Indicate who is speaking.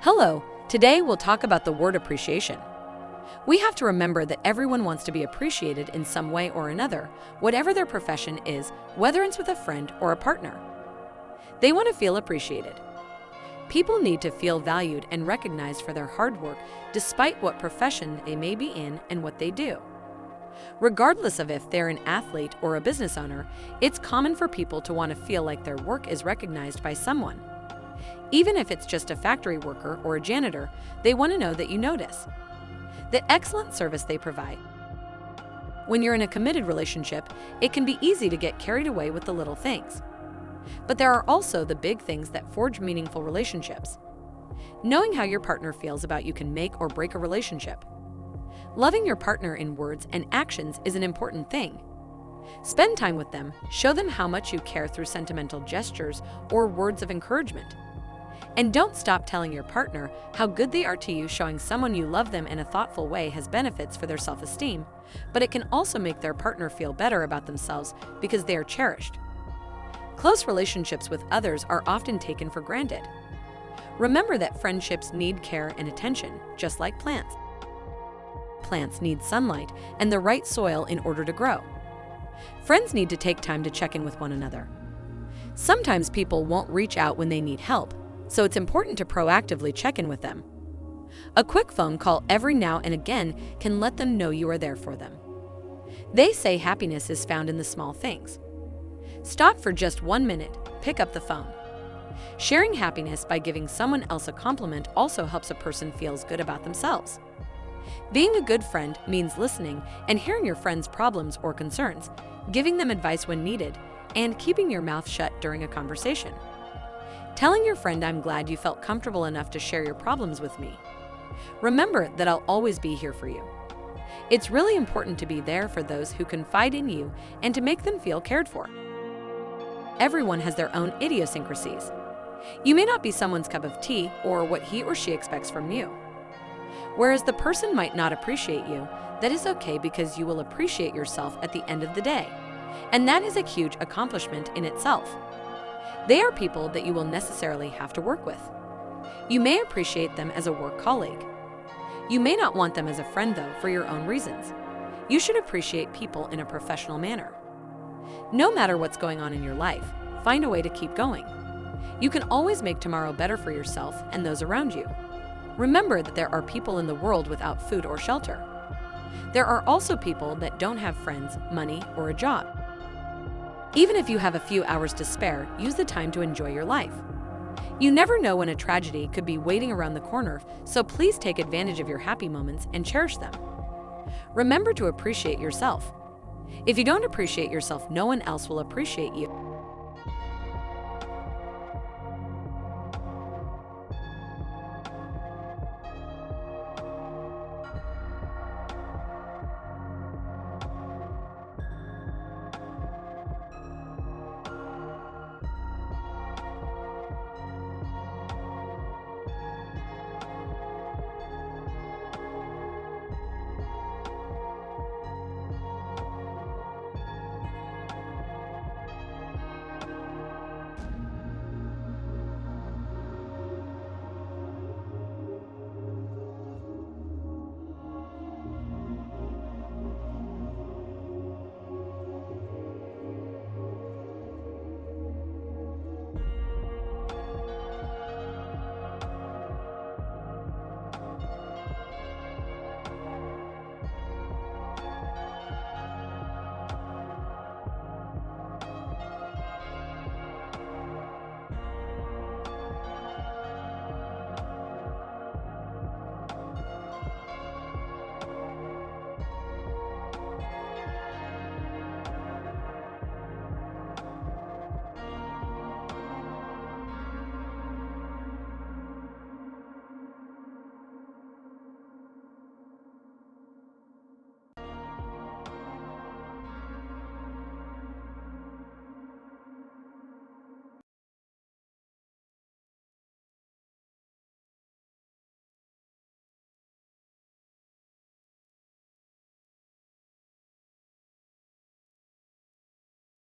Speaker 1: Hello, today we'll talk about the word appreciation. We have to remember that everyone wants to be appreciated in some way or another, whatever their profession is, whether it's with a friend or a partner. They want to feel appreciated. People need to feel valued and recognized for their hard work, despite what profession they may be in and what they do. Regardless of if they're an athlete or a business owner, it's common for people to want to feel like their work is recognized by someone. Even if it's just a factory worker or a janitor, they want to know that you notice the excellent service they provide. When you're in a committed relationship, it can be easy to get carried away with the little things. But there are also the big things that forge meaningful relationships. Knowing how your partner feels about you can make or break a relationship. Loving your partner in words and actions is an important thing. Spend time with them, show them how much you care through sentimental gestures or words of encouragement. And don't stop telling your partner how good they are to you. Showing someone you love them in a thoughtful way has benefits for their self-esteem, but it can also make their partner feel better about themselves because they are cherished. Close relationships with others are often taken for granted. Remember that friendships need care and attention, just like plants. Plants need sunlight and the right soil in order to grow. Friends need to take time to check in with one another. Sometimes people won't reach out when they need help, so it's important to proactively check in with them. A quick phone call every now and again can let them know you are there for them. They say happiness is found in the small things. Stop for just 1 minute, pick up the phone. Sharing happiness by giving someone else a compliment also helps a person feel good about themselves. Being a good friend means listening and hearing your friend's problems or concerns, giving them advice when needed, and keeping your mouth shut during a conversation. Telling your friend, "I'm glad you felt comfortable enough to share your problems with me. Remember that I'll always be here for you." It's really important to be there for those who confide in you and to make them feel cared for. Everyone has their own idiosyncrasies. You may not be someone's cup of tea or what he or she expects from you. Whereas the person might not appreciate you, that is okay because you will appreciate yourself at the end of the day. And that is a huge accomplishment in itself. They are people that you will necessarily have to work with. You may appreciate them as a work colleague. You may not want them as a friend, though, for your own reasons. You should appreciate people in a professional manner. No matter what's going on in your life, find a way to keep going. You can always make tomorrow better for yourself and those around you. Remember that there are people in the world without food or shelter. There are also people that don't have friends, money, or a job. Even if you have a few hours to spare, use the time to enjoy your life. You never know when a tragedy could be waiting around the corner, so please take advantage of your happy moments and cherish them. Remember to appreciate yourself. If you don't appreciate yourself, no one else will appreciate you.